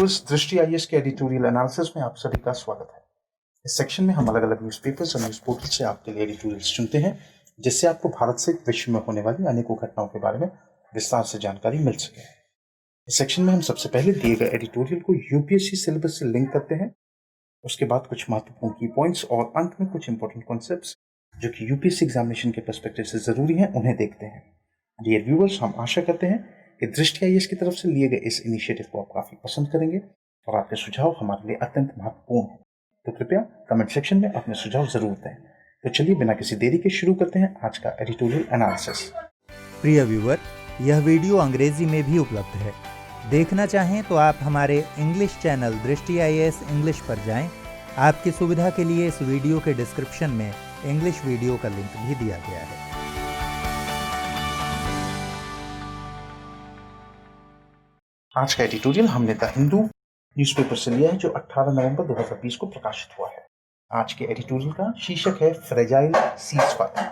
Viewers, दृष्टि IAS के editorial analysis में आप सभी का स्वागत है। इस सेक्शन में हम अलग अलग न्यूज़पेपर्स और न्यूज़ पोर्टल से आपके लिए एडिटोरियल्स चुनते हैं, जिससे आपको भारत से विश्व में होने वाली अनेकों घटनाओं के बारे में विस्तार से जानकारी मिल सके। इस सेक्शन में हम सबसे पहले दिए गए एडिटोरियल को यूपीएससी सिलेबस से लिंक करते हैं, उसके बाद कुछ महत्वपूर्ण की पॉइंट्स और अंत में कुछ इंपॉर्टेंट कॉन्सेप्ट्स जो कि यूपीएससी एग्जामिनेशन के पर्सपेक्टिव से जरूरी हैं, उन्हें देखते हैं। डियर व्यूअर्स, हम आशा करते हैं कि दृष्टि आईएएस की तरफ से लिए गए इस इनिशिएटिव को आप काफी पसंद करेंगे और आपके सुझाव हमारे लिए अत्यंत महत्वपूर्ण हैं। तो कृपया कमेंट सेक्शन में अपने सुझाव जरूर दें। तो चलिए बिना किसी देरी के शुरू करते हैं आज का एडिटोरियल एनालिसिस। प्रिय व्यूअर, यह वीडियो अंग्रेजी में भी उपलब्ध है। देखना चाहें तो आप हमारे इंग्लिश चैनल दृष्टि आईएएस इंग्लिश पर जाएं। आपकी सुविधा के लिए इस वीडियो के डिस्क्रिप्शन में इंग्लिश वीडियो का लिंक भी दिया गया है। आज का एडिटोरियल हमने द हिंदू न्यूज़पेपर से लिया है, जो 18 नवंबर 2020 को प्रकाशित हुआ है। आज के एडिटोरियल का शीर्षक है फ्रेजाइल सीज़फायर।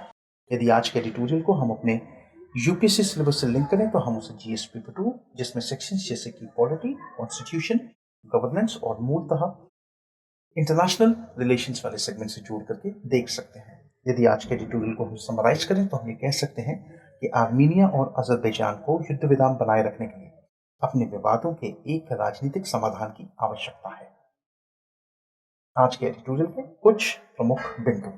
यदि आज के एडिटोरियल को हम अपने यूपीएससी सिलेबस से लिंक करें तो हम उसे जीएस पेपर 2, जिसमें सेक्शंस जैसे कि पॉलिटी, कॉन्स्टिट्यूशन, गवर्नेंस और मूलतः इंटरनेशनल रिलेशंस वाले सेगमेंट से जोड़ करके देख सकते हैं। यदि आज के एडिटोरियल को हम समराइज करें तो हम ये कह सकते हैं कि आर्मीनिया और अजरबैजान को युद्ध विराम बनाए रखने के लिए अपने विवादों के एक राजनीतिक समाधान की आवश्यकता है। आज के एडिटोरियल के कुछ प्रमुख बिंदु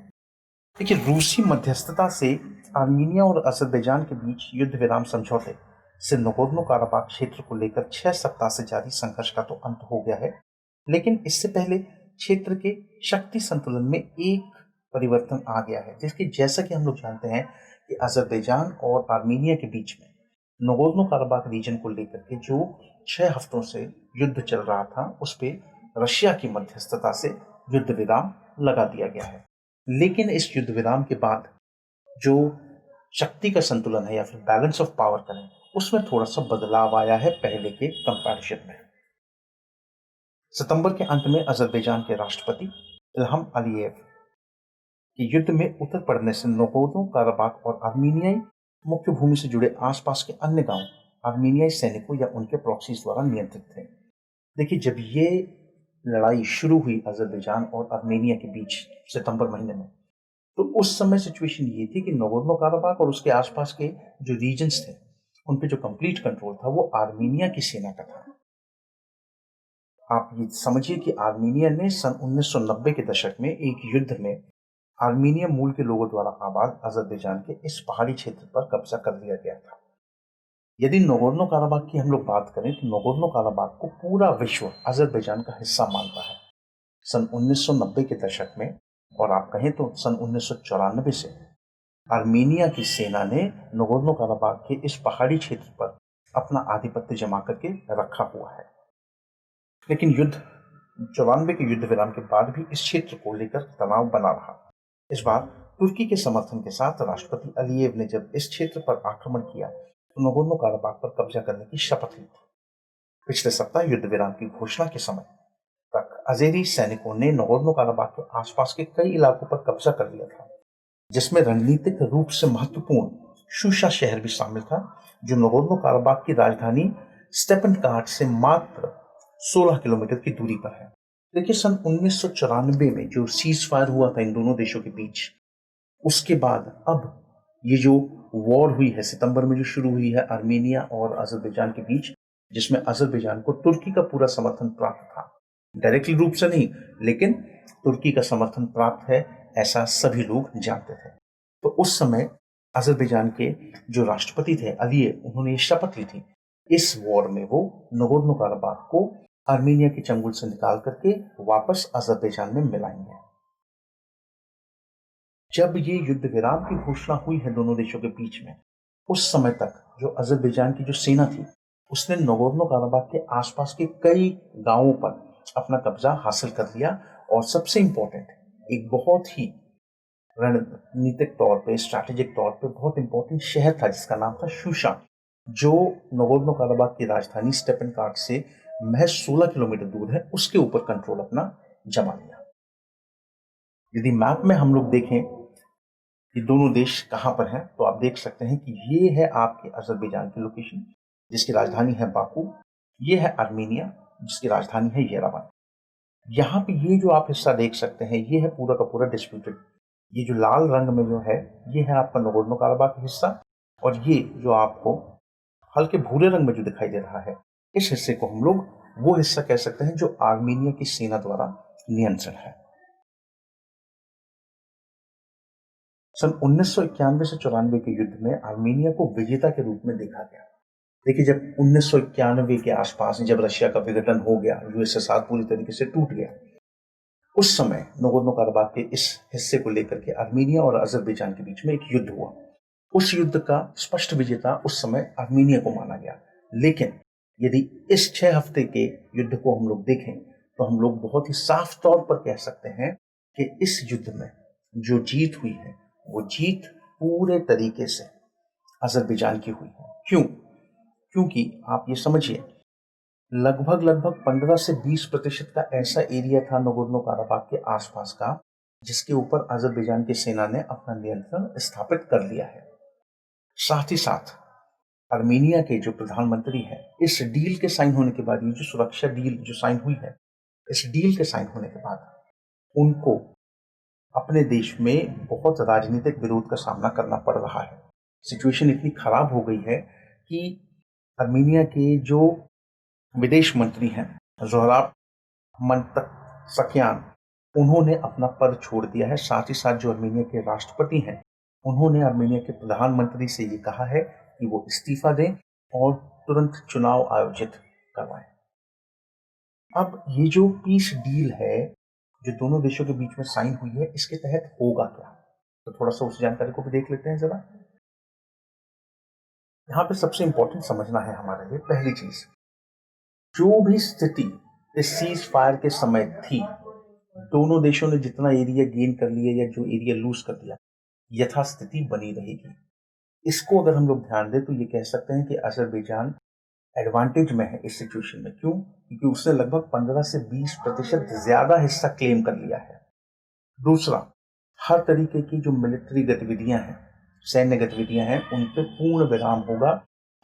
देखिए। रूसी मध्यस्थता से आर्मीनिया और अजरबैजान के बीच युद्ध विराम समझौते से नगोर्नो काराबाख क्षेत्र को लेकर 6 सप्ताह से जारी संघर्ष का तो अंत हो गया है, लेकिन इससे पहले क्षेत्र के शक्ति संतुलन में एक परिवर्तन आ गया है, जिसकी जैसा कि हम लोग जानते हैं कि अजरबैजान और आर्मीनिया के बीच में नगोर्नो काराबाख रीजन को लेकर के जो 6 हफ्तों से युद्ध चल रहा था, उस पे रशिया की मध्यस्थता से युद्ध विराम लगा दिया गया है। लेकिन इस युद्ध विराम के बाद जो शक्ति का संतुलन है या फिर बैलेंस ऑफ पावर करें, उसमें थोड़ा सा बदलाव आया है पहले के कंपैरिजन में। सितंबर के अंत में अजरबैजान के राष्ट्रपति इल्हम अलीयेव के युद्ध में उतर पड़ने से नगोर्नो काराबाख और आर्मीनियाई मुख्य भूमि से जुड़े आसपास के अन्य गांव आर्मीनियाई सैनिकों या उनके प्रॉक्सीज द्वारा नियंत्रित थे। देखिए, जब ये लड़ाई शुरू हुई अजरबैजान और आर्मीनिया के बीच सितंबर महीने में, तो उस समय सिचुएशन ये थी कि नगोर्नो काराबाख और उसके आसपास के जो रीजन्स थे, उन पे जो कंप्लीट कंट्रोल था वो आर्मीनिया की सेना का था। आप ये समझिए कि आर्मीनिया ने सन 1990 के दशक में एक युद्ध में आर्मीनिया मूल के लोगों द्वारा आबाद अजरबैजान के इस पहाड़ी क्षेत्र पर कब्जा कर लिया गया था। यदि नगोर्नो काराबाख की हम लोग बात करें तो नगोर्नो काराबाख को पूरा विश्व अजरबैजान का हिस्सा मानता है। सन 1990 के दशक में, और आप कहें तो सन 1994 से, आर्मीनिया की सेना ने नगोर्नो काराबाख के इस पहाड़ी क्षेत्र पर अपना आधिपत्य जमा करके रखा हुआ है। लेकिन 94 के युद्ध विराम के बाद भी इस क्षेत्र को लेकर तनाव बना रहा। इस बार तुर्की के समर्थन के साथ राष्ट्रपति अलीयेव ने जब इस क्षेत्र पर आक्रमण किया तो नगोर्नो काराबाख पर कब्जा करने की शपथ ली थी। पिछले सप्ताह युद्ध विराम की घोषणा के समय तक अजेरी सैनिकों ने नगोर्नो काराबाख के आसपास के कई इलाकों पर कब्जा कर लिया था, जिसमें रणनीतिक रूप से महत्वपूर्ण शूशा शहर भी शामिल था, जो नगोर्नो काराबाख की राजधानी स्टेपनकार्ट से मात्र 16 किलोमीटर की दूरी पर है। देखिए, सन 1994 में जो सीज फायर हुआ था इन दोनों देशों के बीच, उसके बाद अब ये जो वॉर हुई है सितंबर में, जो शुरू हुई है आर्मीनिया और अजरबैजान के बीच, जिसमें अजरबैजान को तुर्की का पूरा समर्थन प्राप्त था, डायरेक्टली रूप से नहीं, लेकिन तुर्की का समर्थन प्राप्त है, ऐसा सभी लोग जानते थे। तो उस समय अजरबैजान के जो राष्ट्रपति थे अलीयेव, उन्होंने शपथ ली थी इस वॉर में वो नगोर्नो काराबाख को आर्मीनिया के चंगुल से निकाल करके वापस अजरबैजान में मिलाएंगे। जब ये युद्ध विराम की घोषणा हुई है दोनों देशों के बीच में, उस समय तक जो अजरबैजान की जो सेना थी, उसने नगोर्नो काराबाख के आसपास के कई गांवों पर अपना कब्जा हासिल कर लिया। और सबसे इंपॉर्टेंट, एक बहुत ही रणनीतिक तौर पे, स्ट्रैटेजिक तौर पे बहुत इंपॉर्टेंट शहर था जिसका नाम था शूशा, जो नगोर्नो काराबाख की राजधानी स्टेपनकार्ट से महज 16 किलोमीटर दूर है, उसके ऊपर कंट्रोल अपना जमा लिया। यदि मैप में हम लोग देखें कि दोनों देश कहां पर हैं, तो आप देख सकते हैं कि ये है आपके अजरबैजान की लोकेशन, जिसकी राजधानी है बाकू। ये है आर्मीनिया, जिसकी राजधानी है येरेवन। यहाँ पे ये जो आप हिस्सा देख सकते हैं, ये है पूरा का पूरा डिस्प्यूटेड। ये जो लाल रंग में जो है, ये है आपका नगोर्नो काराबाख हिस्सा, और ये जो आपको हल्के भूरे रंग में जो दिखाई दे रहा है, इस हिस्से को हम लोग वो हिस्सा कह सकते हैं जो आर्मीनिया की सेना द्वारा नियंत्रण है। सन 1991 से 94 के युद्ध में आर्मीनिया को विजेता के रूप में देखा गया। देखिए, जब 1991 के आसपास जब रशिया का विघटन हो गया, यूएसएसआर पूरी तरीके से टूट गया, उस समय नगोर्नो काराबाख के इस हिस्से को लेकर के आर्मीनिया और अजरबैजान के बीच में एक युद्ध हुआ। उस युद्ध का स्पष्ट विजेता उस समय आर्मीनिया को माना गया। लेकिन यदि इस 6 हफ्ते के युद्ध को हम लोग देखें तो हम लोग बहुत ही साफ तौर पर कह सकते हैं कि इस युद्ध में जो जीत हुई है वो जीत पूरे तरीके से अजरबैजान की हुई है। क्यों? क्योंकि आप ये समझिए, लगभग 15 से 20% का ऐसा एरिया था नगोर्नो काराबाख के आसपास का, जिसके ऊपर अजरबैजान की सेना ने अपना नियंत्रण स्थापित कर लिया है। साथ ही साथ आर्मीनिया के जो प्रधानमंत्री हैं, इस डील के साइन होने के बाद, ये जो सुरक्षा डील जो साइन हुई है, इस डील के साइन होने के बाद उनको अपने देश में बहुत राजनीतिक विरोध का सामना करना पड़ रहा है। सिचुएशन इतनी खराब हो गई है कि आर्मीनिया के जो विदेश मंत्री हैं, ज़ोहराब मंतसकियान, उन्होंने अपना पद छोड़ दिया है। साथ ही साथ जो आर्मीनिया के राष्ट्रपति हैं, उन्होंने आर्मीनिया के प्रधानमंत्री से ये कहा है कि वो इस्तीफा दें और तुरंत चुनाव आयोजित करवाएं। अब ये जो पीस डील है जो दोनों देशों के बीच में साइन हुई है, इसके तहत होगा क्या? तो थोड़ा सा उस जानकारी को भी देख लेते हैं जरा। यहाँ पे सबसे इंपॉर्टेंट समझना है हमारे लिए, पहली चीज, जो भी स्थिति इस सीज फायर के समय थी, दोनों देशों ने जितना एरिया गेन कर लिया या जो एरिया लूज कर दिया, यथास्थिति बनी रहेगी। इसको अगर हम लोग ध्यान दें तो ये कह सकते हैं कि अजरबैजान एडवांटेज में है इस सिचुएशन में। क्यों? क्योंकि उसने लगभग 15 से 20% ज्यादा हिस्सा क्लेम कर लिया है। दूसरा, हर तरीके की जो मिलिट्री गतिविधियां हैं, सैन्य गतिविधियां हैं, उन पे पूर्ण विराम होगा।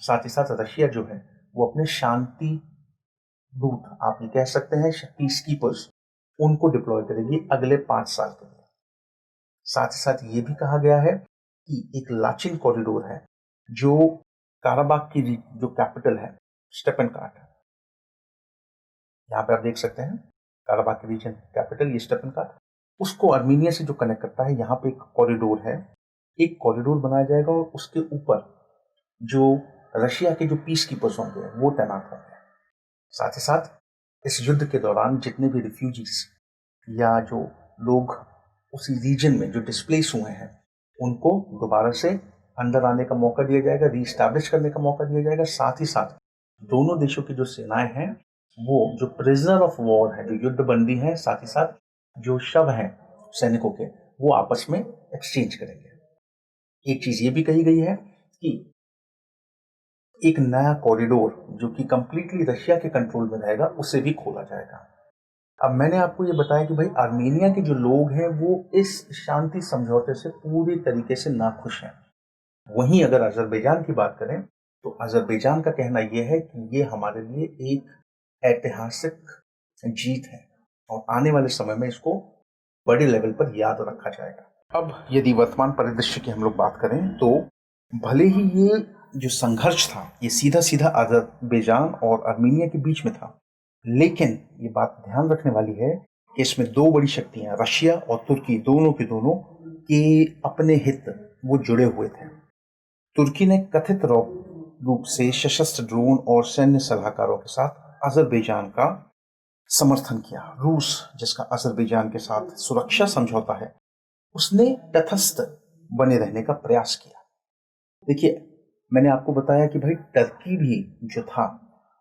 साथ ही साथ रशिया जो है वो अपने शांति दूत, आप ये कह सकते हैं पीस कीपर्स, उनको डिप्लॉय करेगी अगले 5 साल के लिए। साथ ही साथ ये भी कहा गया है कि एक लाचिन कॉरिडोर है जो काराबाख की जो कैपिटल है स्टेपनकार्ट, यहाँ पे आप देख सकते हैं काराबाख की रीजन कैपिटल ये स्टेपनकार्ट, उसको आर्मीनिया से जो कनेक्ट करता है, यहाँ पे एक कॉरिडोर है, एक कॉरिडोर बनाया जाएगा और उसके ऊपर जो रशिया के जो पीस कीपर्स होंगे वो तैनात होंगे। साथ ही साथ इस युद्ध के दौरान जितने भी रिफ्यूजीज या जो लोग उसी रीजन में जो डिस्प्लेस हुए हैं, उनको दोबारा से अंदर आने का मौका दिया जाएगा, रीस्टैब्लिश करने का मौका दिया जाएगा। साथ ही साथ दोनों देशों की जो सेनाएं हैं, वो जो प्रिजनर ऑफ वॉर है, जो युद्ध बंदी हैं, साथ ही साथ जो शव हैं सैनिकों के, वो आपस में एक्सचेंज करेंगे। एक चीज ये भी कही गई है कि एक नया कॉरिडोर जो कि कंप्लीटली रशिया के कंट्रोल में रहेगा, उसे भी खोला जाएगा। अब मैंने आपको ये बताया कि भाई आर्मेनिया के जो लोग हैं वो इस शांति समझौते से पूरी तरीके से नाखुश हैं। वहीं अगर अजरबैजान की बात करें तो अजरबैजान का कहना यह है कि ये हमारे लिए एक ऐतिहासिक जीत है और आने वाले समय में इसको बड़े लेवल पर याद रखा जाएगा। अब यदि वर्तमान परिदृश्य की हम लोग बात करें तो भले ही ये जो संघर्ष था ये सीधा सीधा अजरबैजान और आर्मेनिया के बीच में था, लेकिन ये बात ध्यान रखने वाली है कि इसमें दो बड़ी शक्तियां रशिया और तुर्की, दोनों के अपने हित वो जुड़े हुए थे। तुर्की ने कथित रूप से सशस्त्र ड्रोन और सैन्य सलाहकारों के साथ अजरबैजान का समर्थन किया। रूस, जिसका अजरबैजान के साथ सुरक्षा समझौता है, उसने तटस्थ बने रहने का प्रयास किया। देखिए, मैंने आपको बताया कि भाई टर्की भी जो था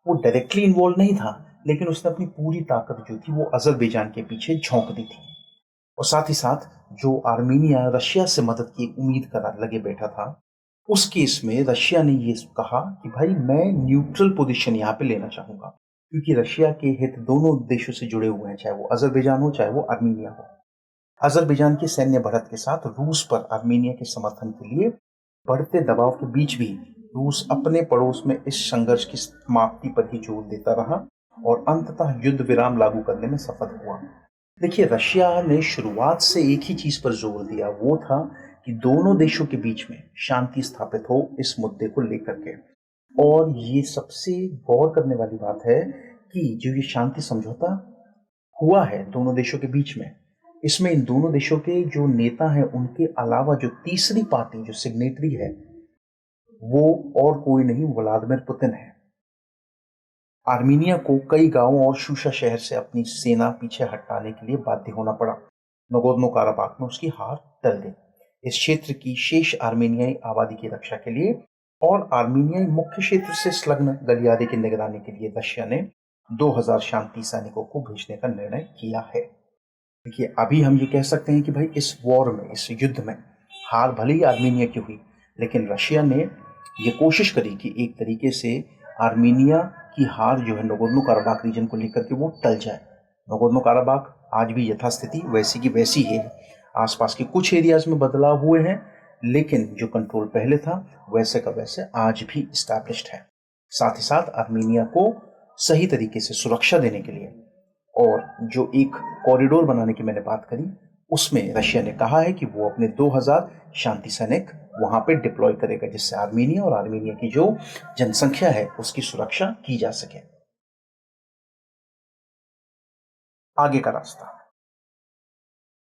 वो डायरेक्टली इन्वॉल्व नहीं था, लेकिन उसने अपनी पूरी ताकत जो थी वो अजरबैजान के पीछे झोंक दी थी। और साथ ही साथ जो आर्मेनिया रशिया से मदद की उम्मीद कर लगे बैठा था, उस केस में रशिया ने ये कहा कि भाई मैं न्यूट्रल पोजीशन यहाँ पे लेना चाहूंगा, क्योंकि रशिया के हित दोनों देशों से जुड़े हुए हैं, चाहे वो अजरबैजान हो चाहे वो आर्मेनिया हो। अजरबैजान की सैन्य बढ़त के साथ रूस पर आर्मेनिया के समर्थन के लिए बढ़ते दबाव के बीच भी रूस अपने पड़ोस में इस संघर्ष की समाप्ति पर ही जोर देता रहा और अंततः युद्ध विराम लागू करने में सफल हुआ। देखिए, रशिया ने शुरुआत से एक ही चीज पर जोर दिया, वो था कि दोनों देशों के बीच में शांति स्थापित हो इस मुद्दे को लेकर के। और ये सबसे गौर करने वाली बात है कि जो ये शांति समझौता हुआ है दोनों देशों के बीच में, इसमें इन दोनों देशों के जो नेता हैं उनके अलावा जो तीसरी पार्टी जो सिग्नेटरी है वो और कोई नहीं, व्लादिमीर पुतिन है। आर्मीनिया को कई गांवों और शूशा शहर से अपनी सेना पीछे हटाने के लिए बाध्य होना पड़ा। नगोर्नो काराबाख में उसकी हार टल गई। इस क्षेत्र की शेष आर्मेनियाई आबादी की रक्षा के लिए और आर्मेनियाई मुख्य क्षेत्र से संलग्न गलियारे की निगरानी के लिए रशिया ने 2000 शांति सैनिकों को भेजने का निर्णय किया है। देखिए, अभी हम ये कह सकते हैं कि भाई इस वॉर में, इस युद्ध में हार भले ही आर्मेनिया की हुई, लेकिन रशिया ने ये कोशिश करी कि एक तरीके से आर्मेनिया की हार जो है नगोर्नो काराबाख रीजन को लेकर के वो टल जाए। नगोर्नो काराबाख आज भी यथास्थिति वैसी की वैसी है। आसपास के कुछ एरियाज में बदलाव हुए हैं, लेकिन जो कंट्रोल पहले था वैसे का वैसे आज भी इस्टेब्लिश्ड है। साथ ही साथ आर्मेनिया को सही तरीके से सुरक्षा देने के लिए और जो एक कॉरिडोर बनाने की मैंने बात करी, उसमें रशिया ने कहा है कि वो अपने 2000 शांति सैनिक वहां पे डिप्लॉय करेगा, जिससे आर्मेनिया और आर्मेनिया की जो जनसंख्या है उसकी सुरक्षा की जा सके। आगे का रास्ता,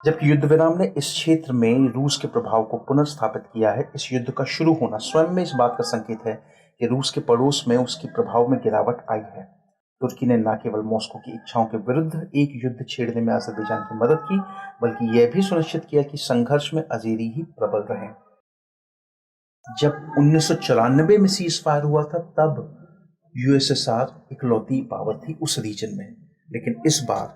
जबकि युद्ध विराम ने इस क्षेत्र में रूस के प्रभाव को पुनर्स्थापित किया है, इस युद्ध का शुरू होना स्वयं में इस बात का संकेत है कि रूस के पड़ोस में उसके प्रभाव में गिरावट आई है। तुर्की ने न केवल मॉस्को की इच्छाओं के विरुद्ध एक युद्ध छेड़ने में अज़रबैजान की मदद की, बल्कि यह भी सुनिश्चित किया कि संघर्ष में अज़ेरी ही प्रबल रहे। जब 1994 में सीज फायर हुआ था, तब यूएसएसआर इकलौती पावर थी उस रीजन में, लेकिन इस बार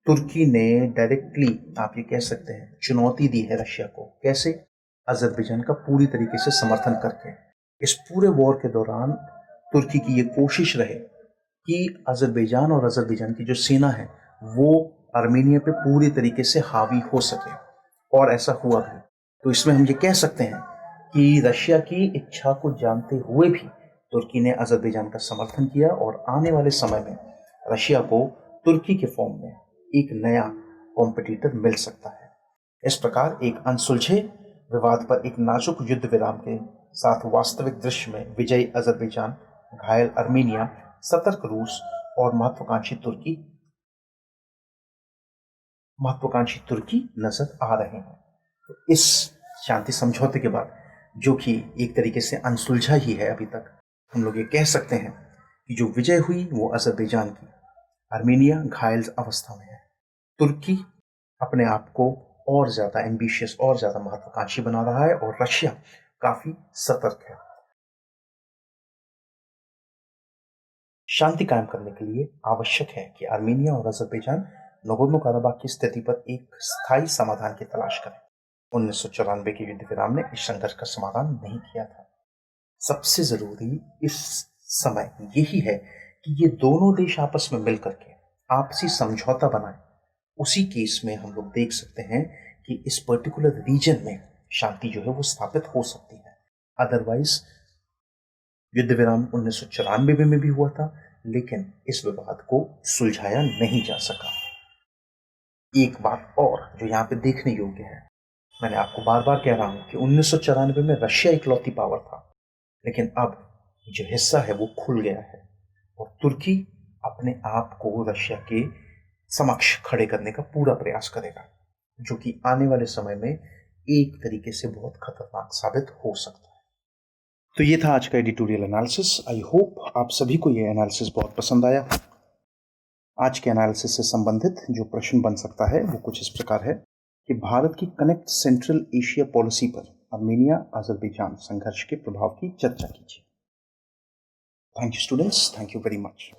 तुर्की ने डायरेक्टली, आप ये कह सकते हैं, चुनौती दी है रशिया को। कैसे? अज़रबैजान का पूरी तरीके से समर्थन करके। इस पूरे वॉर के दौरान तुर्की की ये कोशिश रहे कि अज़रबैजान और अज़रबैजान की जो सेना है वो आर्मेनिया पे पूरी तरीके से हावी हो सके, और ऐसा हुआ भी। तो इसमें हम ये कह सकते हैं कि रशिया की इच्छा को जानते हुए भी तुर्की ने अज़रबैजान का समर्थन किया, और आने वाले समय में रशिया को तुर्की के फॉर्म में एक नया कॉम्पिटिटर मिल सकता है। इस प्रकार एक अनसुलझे विवाद पर एक नाजुक युद्ध विराम के साथ वास्तविक दृश्य में विजयी अज़रबैजान, घायल आर्मेनिया, सतर्क रूस और महत्वाकांक्षी तुर्की नजर आ रहे हैं। तो इस शांति समझौते के बाद, जो कि एक तरीके से अनसुलझा ही है अभी तक, हम लोग ये कह सकते हैं कि जो विजय हुई वो अज़रबैजान की। आर्मेनिया घायल अवस्था में है। तुर्की अपने आप को और ज्यादा एम्बिशियस और ज्यादा महत्वाकांक्षी बना रहा है, और रशिया काफी सतर्क है। शांति कायम करने के लिए आवश्यक है कि आर्मेनिया और अज़रबैजान नगोर्नो काराबाख की स्थिति पर एक स्थायी समाधान की तलाश करें। 1994 के युद्ध विराम ने इस संघर्ष का समाधान नहीं किया था। सबसे जरूरी इस समय यही है कि ये दोनों देश आपस में मिलकर के आपसी समझौता बनाएं। उसी केस में हम लोग देख सकते हैं कि इस पर्टिकुलर रीजन में शांति जो है वो स्थापित हो सकती है। अदरवाइज युद्ध विराम 1994 में भी हुआ था, लेकिन इस विवाद को सुलझाया नहीं जा सका। एक बात और जो यहाँ पे देखने योग्य है, मैंने आपको बार बार कह रहा हूं कि 1994 में रशिया इकलौती पावर था, लेकिन अब जो हिस्सा है वो खुल गया है, और तुर्की अपने आप को रशिया के समक्ष खड़े करने का पूरा प्रयास करेगा, जो कि आने वाले समय में एक तरीके से बहुत खतरनाक साबित हो सकता है। तो ये था आज का एडिटोरियल एनालिसिस। आई होप आप सभी को ये एनालिसिस बहुत पसंद आया। आज के एनालिसिस से संबंधित जो प्रश्न बन सकता है वो कुछ इस प्रकार है कि भारत की कनेक्ट सेंट्रल एशिया पॉलिसी पर आर्मेनिया अज़रबैजान संघर्ष के प्रभाव की चर्चा कीजिए। Thank you students, thank you very much.